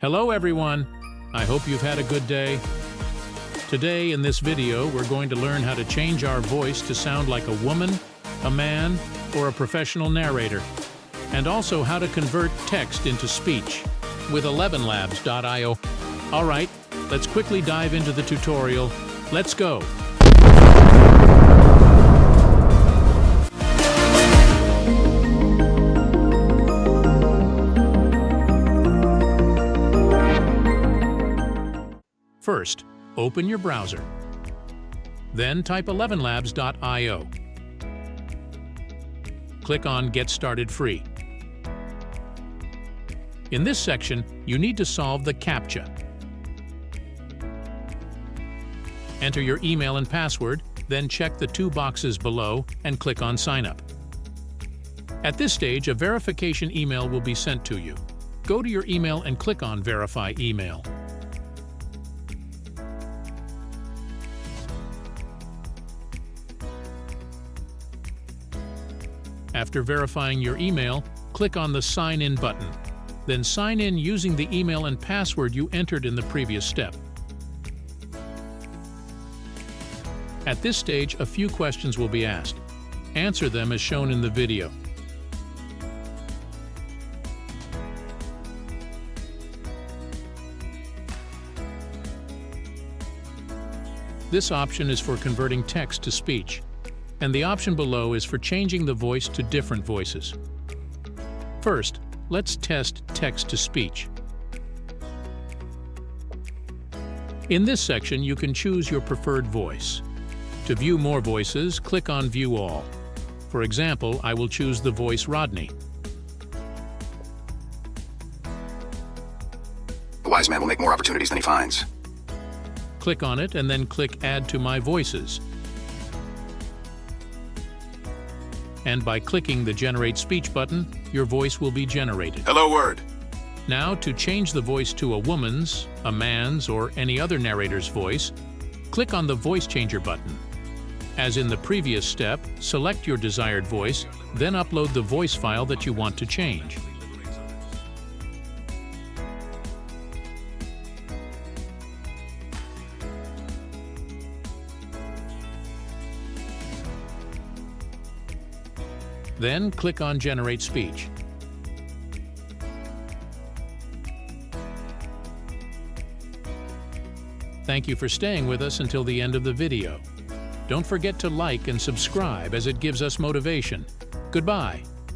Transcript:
Hello everyone! I hope you've had a good day. Today in this video we're going to learn how to change our voice to sound like a woman, a man, or a professional narrator, and also how to convert text into speech with ElevenLabs.io. Alright, let's quickly dive into the tutorial. Let's go! First, open your browser. Then type ElevenLabs.io. Click on Get Started Free. In this section, you need to solve the CAPTCHA. Enter your email and password, then check the two boxes below and click on Sign Up. At this stage, a verification email will be sent to you. Go to your email and click on Verify Email. After verifying your email, click on the Sign In button. Then sign in using the email and password you entered in the previous step. At this stage, a few questions will be asked. Answer them as shown in the video. This option is for converting text to speech, and the option below is for changing the voice to different voices. First, let's test text to speech. In this section, you can choose your preferred voice. To view more voices, click on View All. For example, I will choose the voice Rodney. A wise man will make more opportunities than he finds. Click on it and then click Add to My Voices. And by clicking the Generate Speech button, your voice will be generated. Hello, Word. Now, to change the voice to a woman's, a man's, or any other narrator's voice, click on the Voice Changer button. As in the previous step, select your desired voice, then upload the voice file that you want to change. Then click on Generate Speech. Thank you for staying with us until the end of the video. Don't forget to like and subscribe as it gives us motivation. Goodbye.